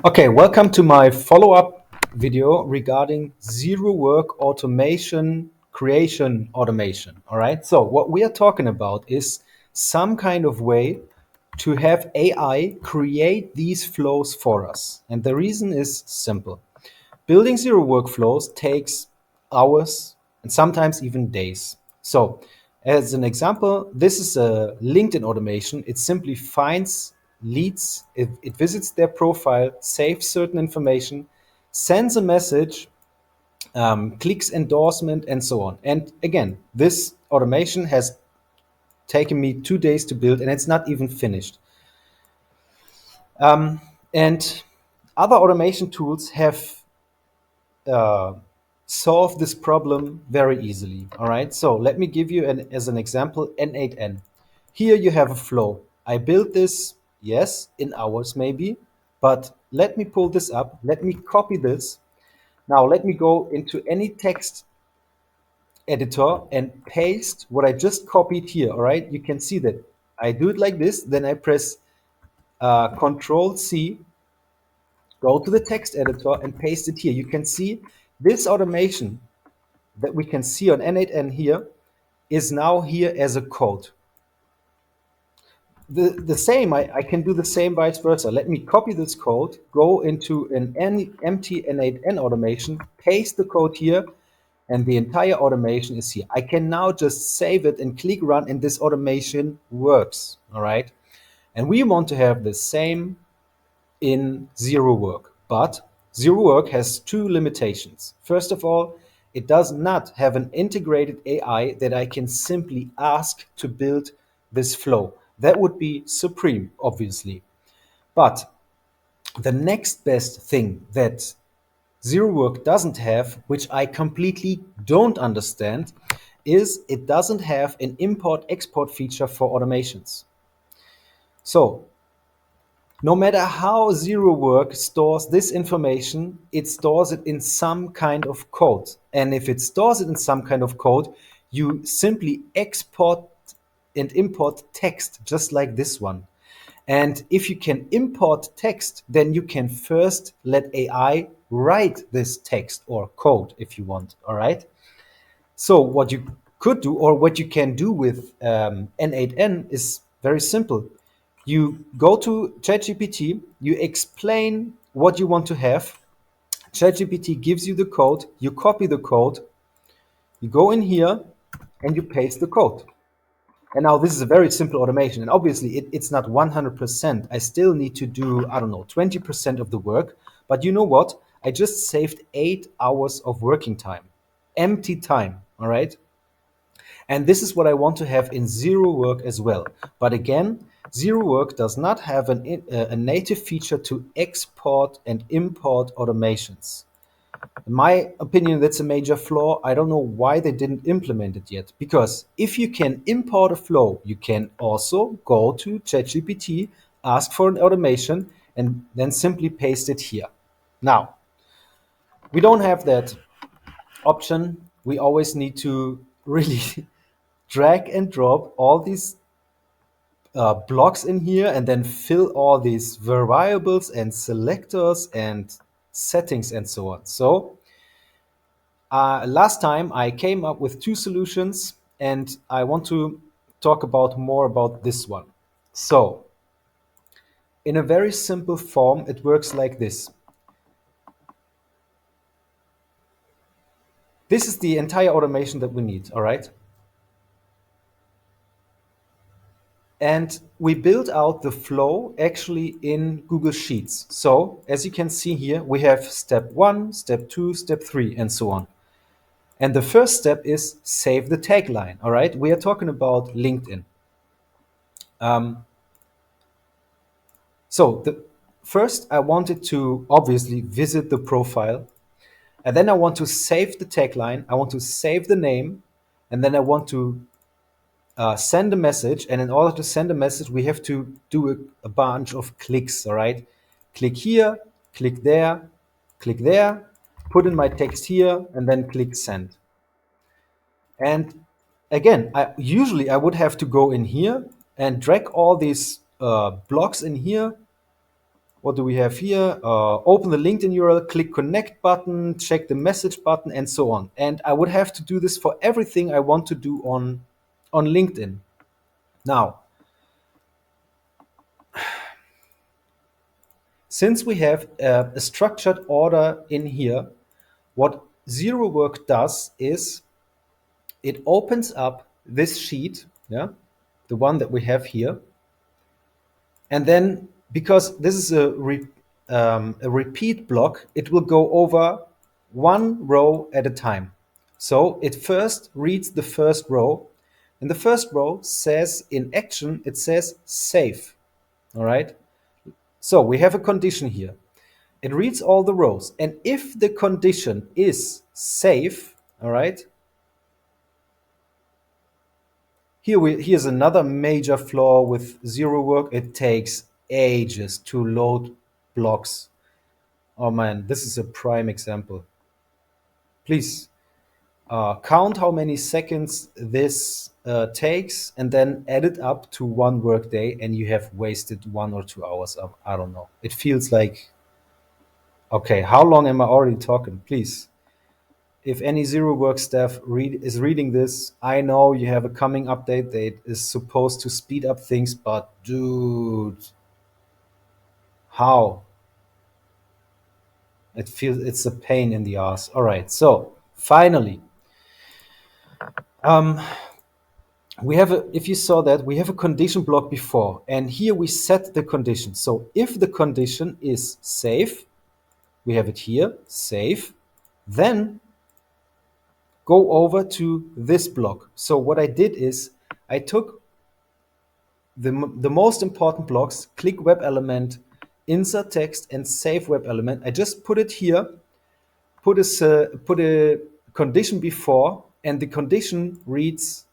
Okay, welcome to my follow-up video regarding ZeroWork automation, creation automation. All right, so what we are talking about is some kind of way to have AI create these flows for us. And the reason is simple. Building zero workflows takes hours and sometimes even days. So, as an example, this is a LinkedIn automation. It simply finds leads, it visits their profile, saves certain information, sends a message, clicks endorsement, and so on. And again, this automation has taken me 2 days to build, and it's not even finished. And other automation tools have uh, solve this problem very easily. All right, so let me give you as an example N8N. Here you have a flow. I built this, yes, in hours maybe, but let me pull this up. Let me copy this. Now let me go into any text editor and paste what I just copied here. All right, you can see that I do it like this. Then I press Control C, go to the text editor and paste it here. You can see this automation that we can see on N8N here is now here as a code. The same, I can do the same vice versa. Let me copy this code, go into an empty N8N automation, paste the code here, and the entire automation is here. I can now just save it and click run, and this automation works. All right. And we want to have the same in ZeroWork. But ZeroWork has two limitations. First of all, it does not have an integrated AI that I can simply ask to build this flow. That would be supreme, obviously. But the next best thing that ZeroWork doesn't have, which I completely don't understand, is it doesn't have an import-export feature for automations. So no matter how ZeroWork stores this information, it stores it in some kind of code. And if it stores it in some kind of code, you simply export and import text just like this one. And if you can import text, then you can first let AI write this text or code if you want. All right. So what you could do, or what you can do with N8N, is very simple. You go to ChatGPT, you explain what you want to have. ChatGPT gives you the code, you copy the code, you go in here, and you paste the code. And now this is a very simple automation. And obviously, it's not 100%. I still need to do, I don't know, 20% of the work. But you know what? I just saved 8 hours of working time, empty time. All right. And this is what I want to have in ZeroWork as well. But again, ZeroWork does not have a native feature to export and import automations. In my opinion, that's a major flaw. I don't know why they didn't implement it yet. Because if you can import a flow, you can also go to ChatGPT, ask for an automation, and then simply paste it here. Now, we don't have that option. We always need to really drag and drop all these blocks in here and then fill all these variables and selectors and settings and so on. So last time I came up with two solutions, and I want to talk about more about this one. So in a very simple form, it works like this. This is the entire automation that we need, all right? And we build out the flow actually in Google Sheets. So as you can see here, we have step 1, step 2, step 3, and so on. And the first step is save the tagline. All right, we are talking about LinkedIn. So the first, I wanted to obviously visit the profile, and then I want to save the tagline. I want to save the name, and then I want to send a message. And in order to send a message, we have to do a bunch of clicks. All right, click here, click there, put in my text here, and then click send. And again, I would have to go in here and drag all these blocks in here, What do we have here? Open the LinkedIn URL, click connect button, check the message button, and so on. And I would have to do this for everything I want to do on LinkedIn. Now, since we have a structured order in here, what ZeroWork does is it opens up this sheet, yeah, the one that we have here. And then, because this is a repeat block, it will go over one row at a time. So it first reads the first row, and the first row says in action, it says save. All right. So we have a condition here. It reads all the rows, and if the condition is save, all right. Here's another major flaw with ZeroWork. It takes ages to load blocks. Oh man, this is a prime example. Please count how many seconds this takes and then add it up to one workday, and you have wasted 1 or 2 hours. I don't know. It feels like, okay, how long am I already talking? Please. If any ZeroWork staff is reading this, I know you have a coming update that is supposed to speed up things, but dude, how? It's a pain in the ass. All right, so finally, we have if you saw that, we have a condition block before, and here we set the condition. So if the condition is save, we have it here, save, then go over to this block. So what I did is I took the most important blocks, click web element, insert text, and save web element. I just put it here, put a condition before, and the condition reads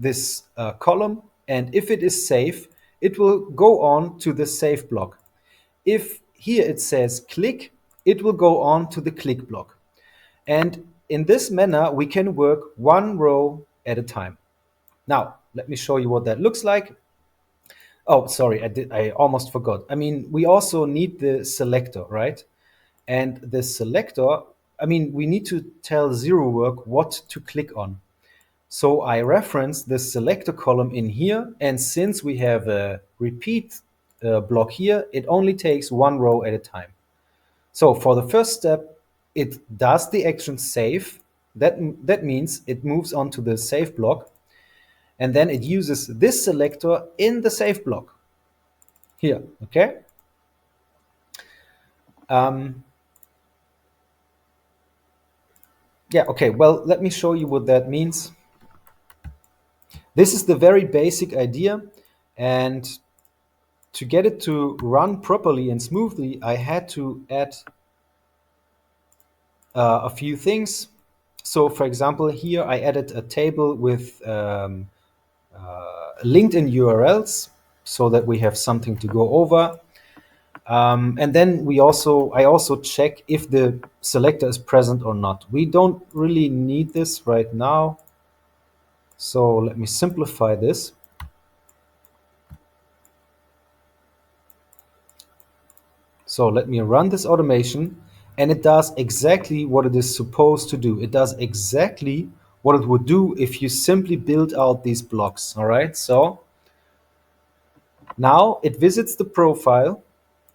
this column, and if it is save, it will go on to the save block. If here it says click, it will go on to the click block. And in this manner, we can work one row at a time. Now, let me show you what that looks like. Oh, sorry, I almost forgot. I mean, we also need the selector, right? And the selector, I mean, we need to tell ZeroWork what to click on. So I reference the selector column in here, and since we have a repeat block here, it only takes one row at a time. So for the first step, it does the action save. That means it moves on to the save block, and then it uses this selector in the save block here, okay? Yeah, okay, well, let me show you what that means. This is the very basic idea, and to get it to run properly and smoothly, I had to add a few things. So for example, here I added a table with LinkedIn URLs so that we have something to go over. And then I also check if the selector is present or not. We don't really need this right now. So let me simplify this. So let me run this automation, and it does exactly what it is supposed to do. It does exactly what it would do if you simply build out these blocks, all right? So now it visits the profile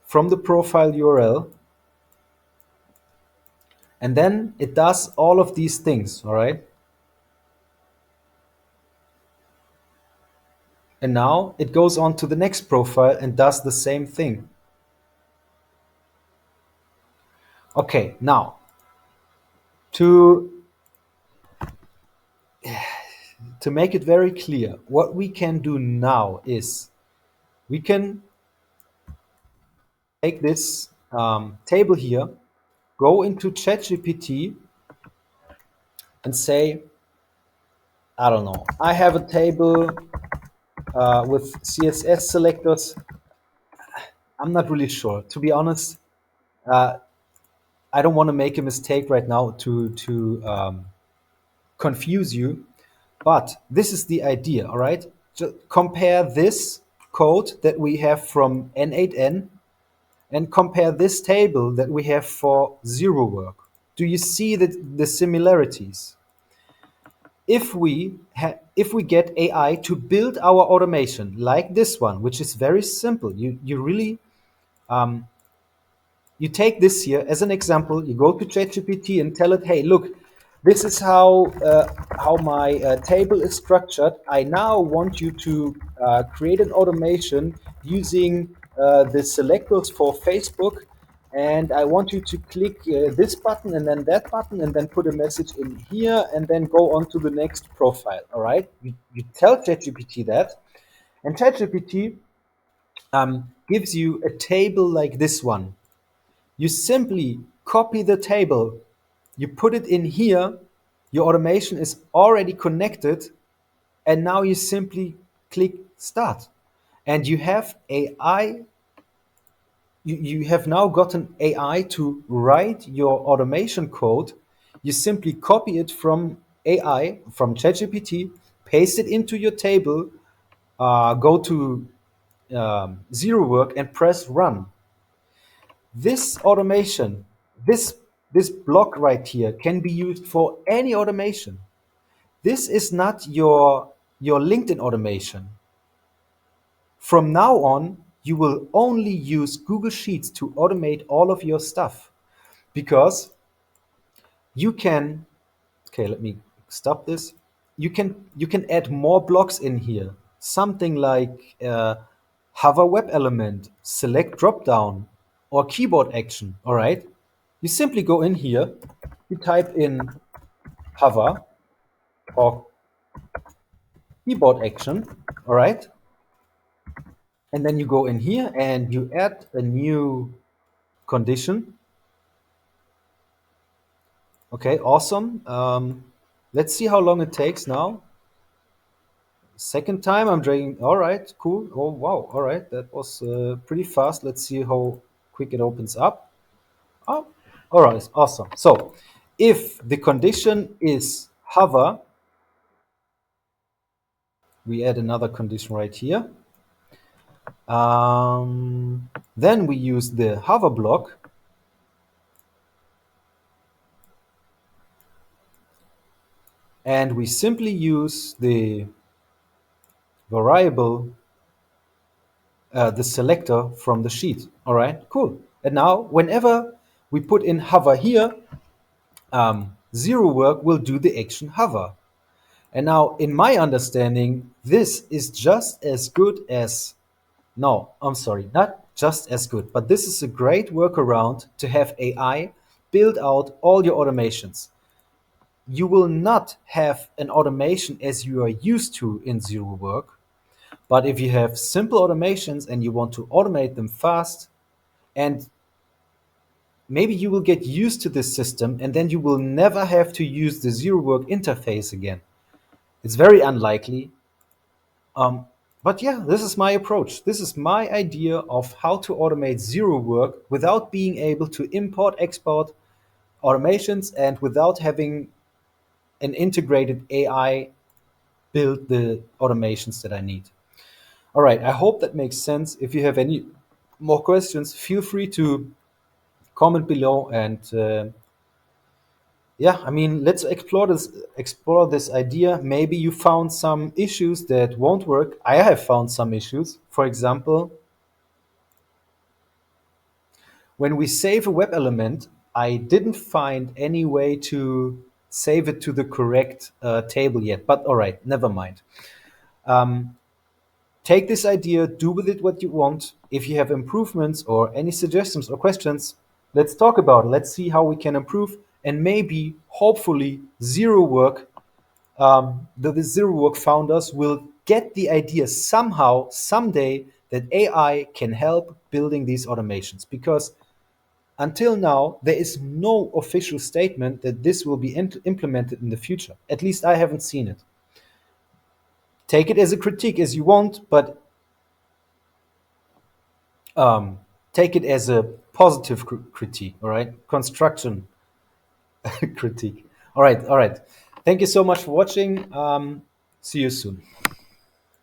from the profile URL, and then it does all of these things, all right? And now it goes on to the next profile and does the same thing. Okay, now to make it very clear, what we can do now is we can take this table here, go into ChatGPT and say, I don't know, I have a table with CSS selectors. I'm not really sure. To be honest, I don't want to make a mistake right now to confuse you, but this is the idea, all right? Just compare this code that we have from N8N and compare this table that we have for ZeroWork. Do you see the similarities? If we get AI to build our automation like this one, which is very simple, you really you take this here as an example. You go to ChatGPT and tell it, "Hey, look, this is how my table is structured. I now want you to create an automation using the selectors for Facebook, and I want you to click this button and then that button, and then put a message in here, and then go on to the next profile." All right? You tell ChatGPT that, and ChatGPT gives you a table like this one. You simply copy the table, you put it in here, your automation is already connected, and now you simply click start. And you have AI, you have now gotten AI to write your automation code. You simply copy it from AI, from ChatGPT, paste it into your table, go to ZeroWork and press run. This automation, this this block right here can be used for any automation. This is not your LinkedIn automation. From now on, you will only use Google Sheets to automate all of your stuff, because you can, okay, let me stop this. You can add more blocks in here. Something like hover web element, select drop down, or keyboard action. All right. You simply go in here, you type in hover or keyboard action. All right. And then you go in here and you add a new condition. Okay, awesome. Let's see how long it takes now. Second time I'm dragging. All right, cool. Oh, wow. All right, that was pretty fast. Let's see how quick it opens up. Oh, all right, awesome. So if the condition is hover, we add another condition right here. Then we use the hover block. And we simply use the variable, the selector from the sheet. All right, cool. And now whenever we put in hover here, ZeroWork will do the action hover. And now, in my understanding, this is just as good as, no, I'm sorry, not just as good, but this is a great workaround to have AI build out all your automations. You will not have an automation as you are used to in ZeroWork, but if you have simple automations and you want to automate them fast, and maybe you will get used to this system and then you will never have to use the ZeroWork interface again. It's very unlikely. But yeah, this is my approach. This is my idea of how to automate ZeroWork without being able to import, export automations and without having an integrated AI build the automations that I need. All right, I hope that makes sense. If you have any more questions, feel free to comment below. And yeah, I mean, let's explore this idea. Maybe you found some issues that won't work. I have found some issues. For example, when we save a web element, I didn't find any way to save it to the correct table yet. But all right, never mind. Take this idea, do with it what you want. If you have improvements or any suggestions or questions, let's talk about it. Let's see how we can improve, and maybe, hopefully, ZeroWork, the ZeroWork founders will get the idea somehow, someday, that AI can help building these automations. Because until now, there is no official statement that this will be implemented in the future. At least I haven't seen it. Take it as a critique as you want, but take it as a positive critique, all right? Construction critique. All right, all right. Thank you so much for watching. See you soon.